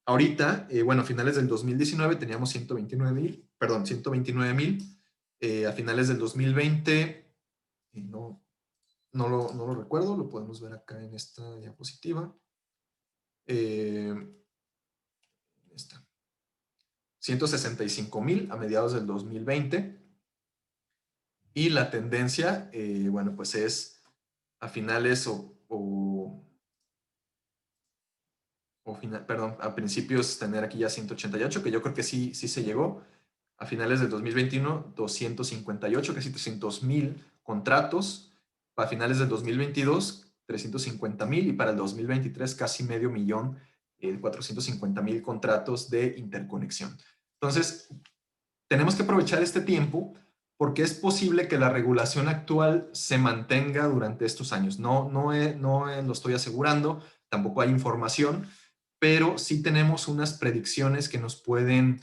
Ahorita, bueno, a finales del 2019 teníamos 129,000. A finales del 2020, no lo recuerdo, lo podemos ver acá en esta diapositiva. Esta. 165,000 a mediados del 2020. Y la tendencia, bueno, pues es a finales a principios tener aquí ya 188, que yo creo que sí se llegó. A finales del 2021, 258, casi 300,000 contratos. Para finales del 2022, 350,000. Y para el 2023, casi 500,000, 450,000 contratos de interconexión. Entonces, tenemos que aprovechar este tiempo porque es posible que la regulación actual se mantenga durante estos años. No lo estoy asegurando, tampoco hay información, pero sí tenemos unas predicciones que nos pueden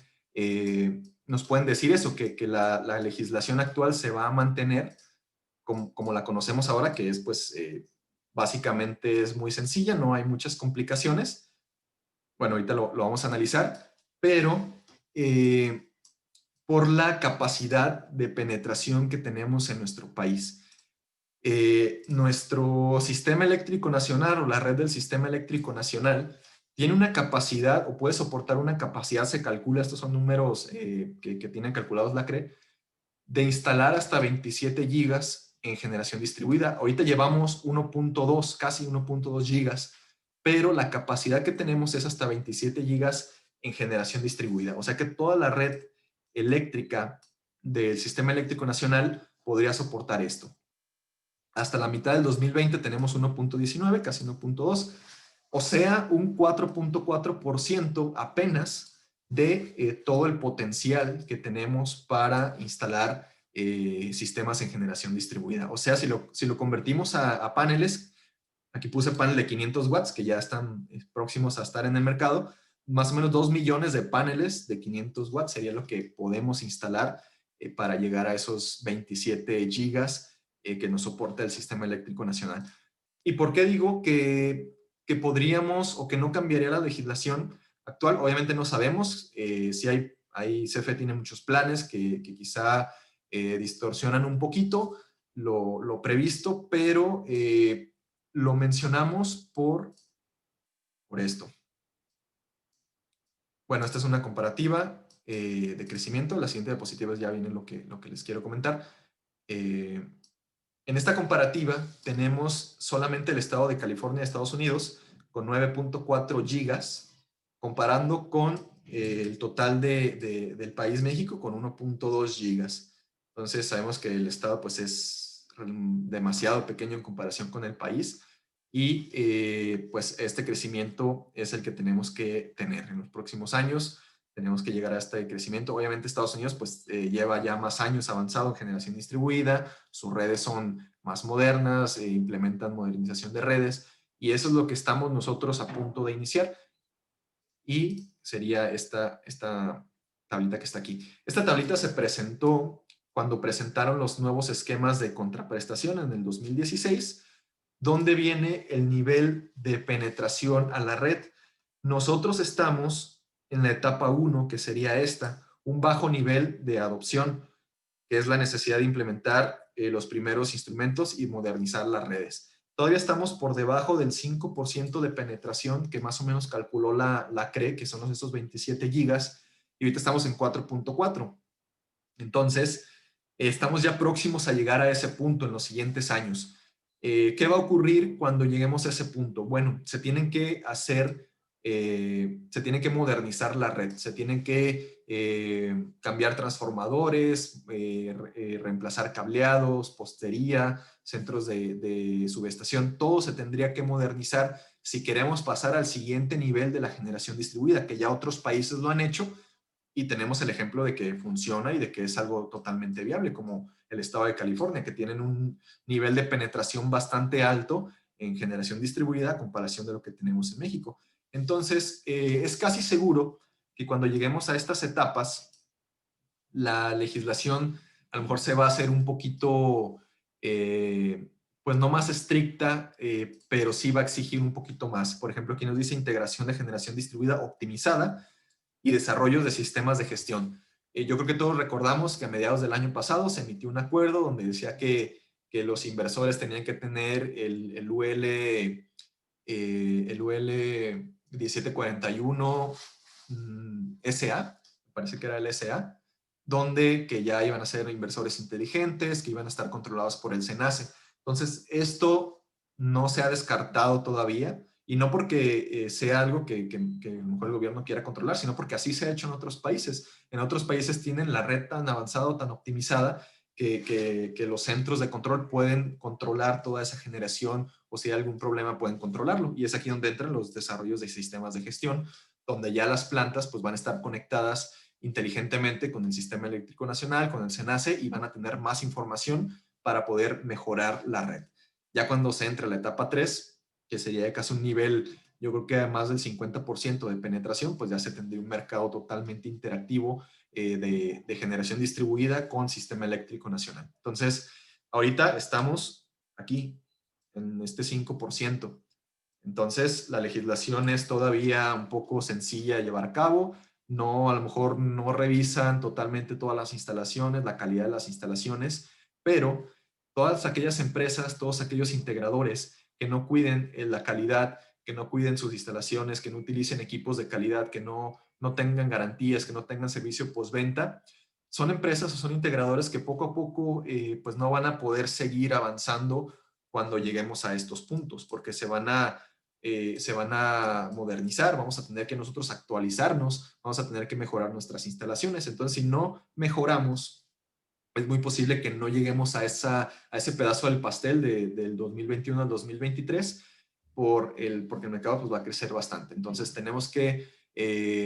decir eso, que la legislación actual se va a mantener como la conocemos ahora, que es pues básicamente es muy sencilla, no hay muchas complicaciones. Bueno, ahorita lo vamos a analizar, pero por la capacidad de penetración que tenemos en nuestro país. Nuestro sistema eléctrico nacional o la red del sistema eléctrico nacional tiene una capacidad o puede soportar una capacidad, se calcula, estos son números que tienen calculados la CRE, de instalar hasta 27 gigas en generación distribuida. Ahorita llevamos 1.2, casi 1.2 gigas, pero la capacidad que tenemos es hasta 27 gigas en generación distribuida. O sea que toda la red eléctrica del sistema eléctrico nacional podría soportar esto. Hasta la mitad del 2020 tenemos 1.19, casi 1.2, o sea, un 4.4% apenas de todo el potencial que tenemos para instalar sistemas en generación distribuida. O sea, si lo convertimos a paneles, aquí puse panel de 500 watts, que ya están próximos a estar en el mercado, más o menos 2 millones de paneles de 500 watts sería lo que podemos instalar para llegar a esos 27 gigas que nos soporta el sistema eléctrico nacional. ¿Y por qué digo que podríamos o que no cambiaría la legislación actual? Obviamente no sabemos si CFE tiene muchos planes que quizá distorsionan un poquito lo previsto, pero lo mencionamos por esto. Bueno, esta es una comparativa de crecimiento. La siguiente diapositiva ya viene lo que les quiero comentar. En esta comparativa tenemos solamente el estado de California, Estados Unidos, con 9.4 gigas, comparando con el total del país México con 1.2 gigas. Entonces sabemos que el estado pues es demasiado pequeño en comparación con el país y pues este crecimiento es el que tenemos que tener en los próximos años. Tenemos que llegar a este crecimiento. Obviamente Estados Unidos pues lleva ya más años avanzado en generación distribuida, sus redes son más modernas, implementan modernización de redes y eso es lo que estamos nosotros a punto de iniciar. Y sería esta tablita que está aquí. Esta tablita se presentó cuando presentaron los nuevos esquemas de contraprestación en el 2016, donde viene el nivel de penetración a la red. Nosotros estamos en la etapa 1, que sería esta, un bajo nivel de adopción, que es la necesidad de implementar los primeros instrumentos y modernizar las redes. Todavía estamos por debajo del 5% de penetración que más o menos calculó la CRE, que son esos 27 gigas, y ahorita estamos en 4.4. Entonces, estamos ya próximos a llegar a ese punto en los siguientes años. ¿Qué va a ocurrir cuando lleguemos a ese punto? Bueno, se tienen que modernizar la red, se tienen que cambiar transformadores, reemplazar cableados, postería, centros de subestación, todo se tendría que modernizar si queremos pasar al siguiente nivel de la generación distribuida, que ya otros países lo han hecho, y tenemos el ejemplo de que funciona y de que es algo totalmente viable, como el estado de California, que tienen un nivel de penetración bastante alto en generación distribuida a comparación de lo que tenemos en México. Entonces, es casi seguro que cuando lleguemos a estas etapas, la legislación a lo mejor se va a hacer un poquito, pues no más estricta, pero sí va a exigir un poquito más. Por ejemplo, aquí nos dice integración de generación distribuida optimizada y desarrollo de sistemas de gestión. Yo creo que todos recordamos que a mediados del año pasado se emitió un acuerdo donde decía que los inversores tenían que tener el UL 1741 SA, me parece que era el SA, donde que ya iban a ser inversores inteligentes, que iban a estar controlados por el SENACE. Entonces, esto no se ha descartado todavía, y no porque sea algo que a lo mejor el gobierno quiera controlar, sino porque así se ha hecho en otros países. En otros países tienen la red tan avanzada o tan optimizada que los centros de control pueden controlar toda esa generación, o si hay algún problema pueden controlarlo. Y es aquí donde entran los desarrollos de sistemas de gestión, donde ya las plantas pues van a estar conectadas inteligentemente con el Sistema Eléctrico Nacional, con el SENACE, y van a tener más información para poder mejorar la red. Ya cuando se entre a la etapa 3, que sería casi un nivel, yo creo que a más del 50% de penetración, pues ya se tendría un mercado totalmente interactivo de generación distribuida con Sistema Eléctrico Nacional. Entonces, ahorita estamos aquí en este 5%. Entonces, la legislación es todavía un poco sencilla de llevar a cabo. No, a lo mejor no revisan totalmente todas las instalaciones, la calidad de las instalaciones, pero todas aquellas empresas, todos aquellos integradores que no cuiden la calidad, que no cuiden sus instalaciones, que no utilicen equipos de calidad, que no tengan garantías, que no tengan servicio postventa, son empresas o son integradores que poco a poco pues no van a poder seguir avanzando cuando lleguemos a estos puntos, porque se van a modernizar, vamos a tener que nosotros actualizarnos, vamos a tener que mejorar nuestras instalaciones. Entonces, si no mejoramos, es muy posible que no lleguemos a ese pedazo del pastel del 2021 al 2023 porque el mercado pues, va a crecer bastante. Entonces, tenemos que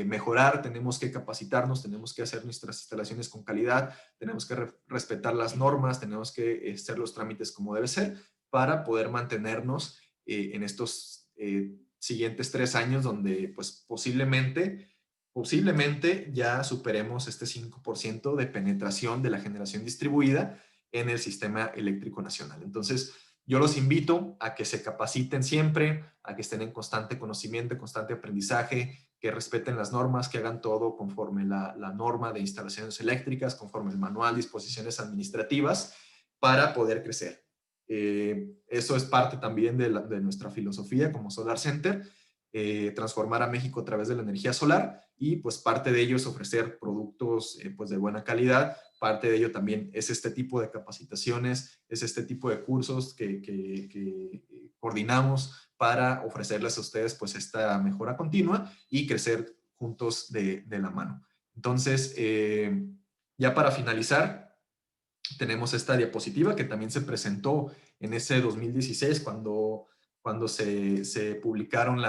mejorar, tenemos que capacitarnos, tenemos que hacer nuestras instalaciones con calidad, tenemos que respetar las normas, tenemos que hacer los trámites como debe ser para poder mantenernos en estos siguientes 3 años donde pues posiblemente ya superemos este 5% de penetración de la generación distribuida en el sistema eléctrico nacional. Entonces, yo los invito a que se capaciten siempre, a que estén en constante conocimiento, constante aprendizaje, que respeten las normas, que hagan todo conforme la norma de instalaciones eléctricas, conforme el manual, disposiciones administrativas, para poder crecer. Eso es parte también de nuestra filosofía como Solar Center, transformar a México a través de la energía solar, y pues parte de ello es ofrecer productos pues de buena calidad. Parte de ello también es este tipo de capacitaciones, es este tipo de cursos que coordinamos para ofrecerles a ustedes pues esta mejora continua y crecer juntos de la mano. Entonces, ya para finalizar, tenemos esta diapositiva que también se presentó en ese 2016 cuando se publicaron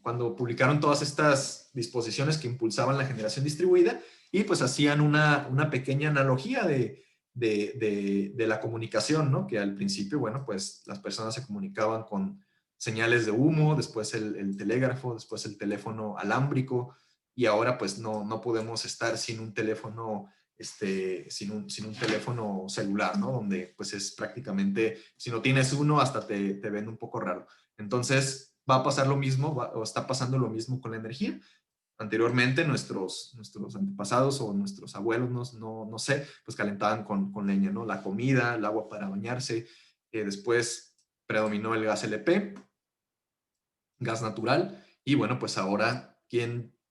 cuando publicaron todas estas disposiciones que impulsaban la generación distribuida, y pues hacían una pequeña analogía de la comunicación, ¿no? Que al principio, bueno, pues las personas se comunicaban con señales de humo, después el telégrafo, después el teléfono alámbrico, y ahora pues no podemos estar sin un teléfono sin un teléfono celular, ¿no? Donde pues es prácticamente, si no tienes uno, hasta te ven un poco raro. Entonces va a pasar lo mismo, o está pasando lo mismo con la energía. Anteriormente nuestros antepasados o nuestros abuelos, no sé, pues calentaban con leña, ¿no? La comida, el agua para bañarse. Después predominó el gas LP, gas natural, y bueno, pues ahora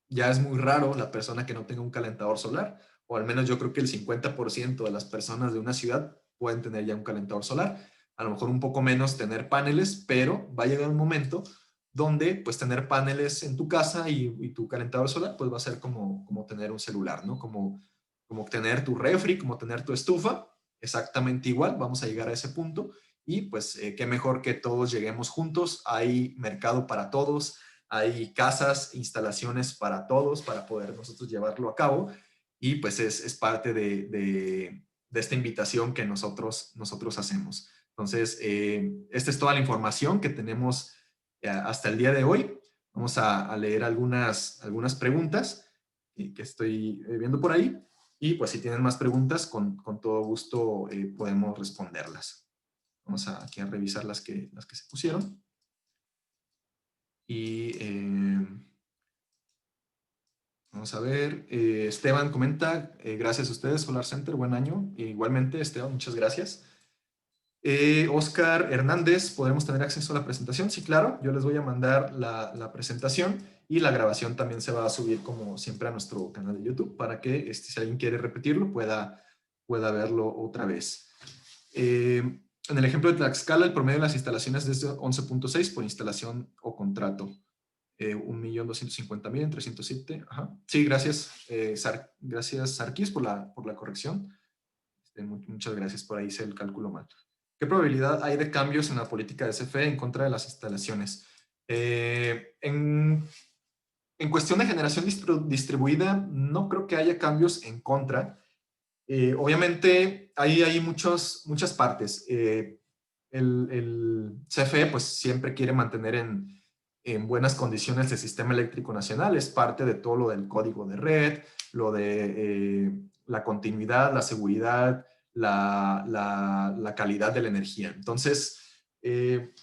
ya es muy raro la persona que no tenga un calentador solar, o al menos yo creo que el 50% de las personas de una ciudad pueden tener ya un calentador solar. A lo mejor un poco menos tener paneles, pero va a llegar un momento donde pues tener paneles en tu casa y tu calentador solar pues va a ser como tener un celular, ¿no? Como tener tu refri, como tener tu estufa, exactamente igual, vamos a llegar a ese punto. Y pues qué mejor que todos lleguemos juntos. Hay mercado para todos, hay casas, instalaciones para todos para poder nosotros llevarlo a cabo, y pues es parte de esta invitación que nosotros hacemos. Entonces, esta es toda la información que tenemos hasta el día de hoy. Vamos a leer algunas preguntas que estoy viendo por ahí. Y pues si tienen más preguntas, con todo gusto podemos responderlas. Vamos aquí a revisar las que se pusieron. Y vamos a ver. Esteban comenta, gracias a ustedes, Solar Center, buen año. Igualmente, Esteban, muchas gracias. Oscar Hernández, ¿podremos tener acceso a la presentación? Sí, claro, yo les voy a mandar la presentación y la grabación también se va a subir como siempre a nuestro canal de YouTube para que si alguien quiere repetirlo pueda verlo otra vez. En el ejemplo de Tlaxcala, el promedio de las instalaciones es de 11.6 por instalación o contrato. 1.250.000 en 307. Ajá. Sí, gracias, gracias Sarkis por la corrección. Muchas gracias, por ahí hice el cálculo mal. ¿Qué probabilidad hay de cambios en la política de CFE en contra de las instalaciones? En cuestión de generación distribuida, no creo que haya cambios en contra. Obviamente, hay muchas partes. El CFE pues siempre quiere mantener en buenas condiciones el sistema eléctrico nacional. Es parte de todo lo del código de red, lo de la continuidad, la seguridad, la calidad de la energía. Entonces,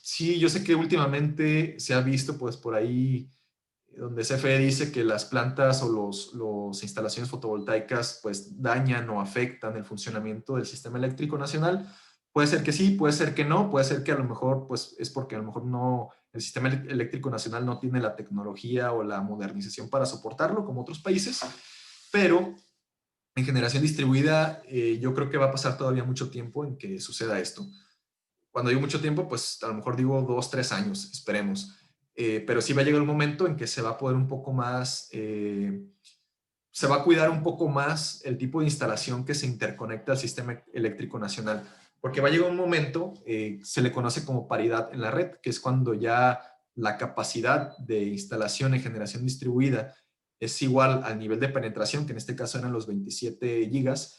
sí, yo sé que últimamente se ha visto pues por ahí donde CFE dice que las plantas o los instalaciones fotovoltaicas pues dañan o afectan el funcionamiento del sistema eléctrico nacional. Puede ser que sí, puede ser que no, puede ser que a lo mejor pues es porque a lo mejor no, el sistema eléctrico nacional no tiene la tecnología o la modernización para soportarlo como otros países, pero en generación distribuida yo creo que va a pasar todavía mucho tiempo en que suceda esto. Cuando digo mucho tiempo, pues a lo mejor digo 2, 3 años, esperemos. Pero sí va a llegar un momento en que se va a poder un poco más, se va a cuidar un poco más el tipo de instalación que se interconecta al sistema eléctrico nacional. Porque va a llegar un momento, se le conoce como paridad en la red, que es cuando ya la capacidad de instalación en generación distribuida es igual al nivel de penetración, que en este caso eran los 27 gigas,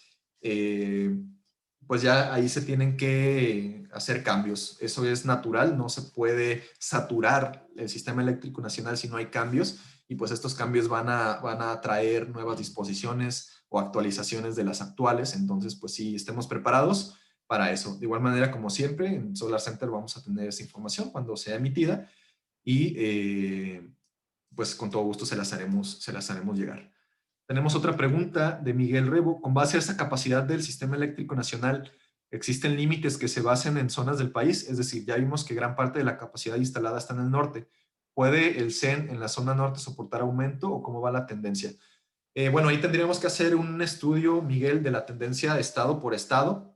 pues ya ahí se tienen que hacer cambios. Eso es natural, no se puede saturar el sistema eléctrico nacional si no hay cambios, y pues estos cambios van a traer nuevas disposiciones o actualizaciones de las actuales. Entonces, pues sí, estemos preparados para eso. De igual manera, como siempre, en Solar Center vamos a tener esa información cuando sea emitida y pues con todo gusto se las haremos llegar. Tenemos otra pregunta de Miguel Rebo. Con base a esa capacidad del sistema eléctrico nacional, ¿existen límites que se basen en zonas del país? Es decir, ya vimos que gran parte de la capacidad instalada está en el norte. ¿Puede el CEN en la zona norte soportar aumento o cómo va la tendencia? Bueno, ahí tendríamos que hacer un estudio, Miguel, de la tendencia estado por estado.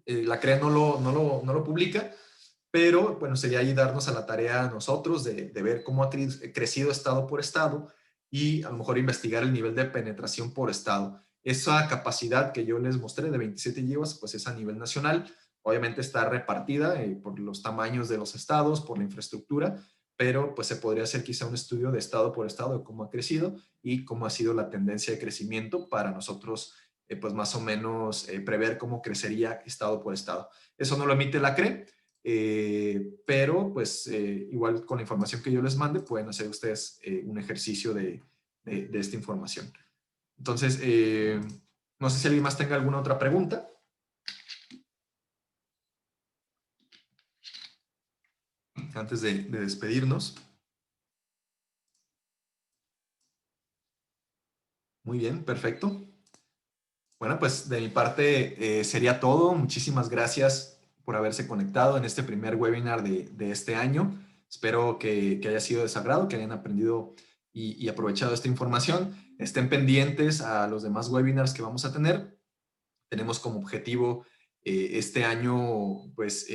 La CRE no lo publica, pero bueno, sería ahí darnos a la tarea a nosotros de ver cómo ha crecido estado por estado y a lo mejor investigar el nivel de penetración por estado. Esa capacidad que yo les mostré de 27 gigas, pues es a nivel nacional. Obviamente está repartida por los tamaños de los estados, por la infraestructura, pero pues se podría hacer quizá un estudio de estado por estado de cómo ha crecido y cómo ha sido la tendencia de crecimiento para nosotros, pues más o menos prever cómo crecería estado por estado. Eso no lo emite la CRE, pero pues igual con la información que yo les mande pueden hacer ustedes un ejercicio de esta información. Entonces, no sé si alguien más tenga alguna otra pregunta. Antes de despedirnos. Muy bien, perfecto. Bueno, pues de mi parte sería todo. Muchísimas gracias por haberse conectado en este primer webinar de este año. Espero que haya sido de su agrado, que hayan aprendido y aprovechado esta información. Estén pendientes a los demás webinars que vamos a tener. Tenemos como objetivo este año pues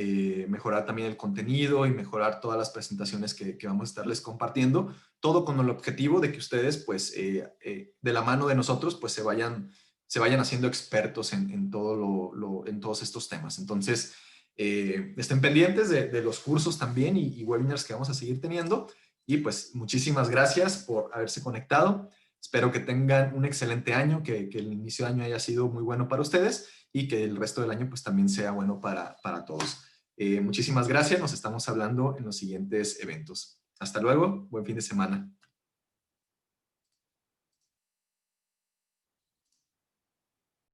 mejorar también el contenido y mejorar todas las presentaciones que vamos a estarles compartiendo, todo con el objetivo de que ustedes pues de la mano de nosotros pues se vayan haciendo expertos en todos estos temas. Entonces, estén pendientes de los cursos también y webinars que vamos a seguir teniendo. Y pues muchísimas gracias por haberse conectado. Espero que tengan un excelente año, que el inicio de año haya sido muy bueno para ustedes y que el resto del año pues también sea bueno para todos. Muchísimas gracias. Nos estamos hablando en los siguientes eventos. Hasta luego, buen fin de semana.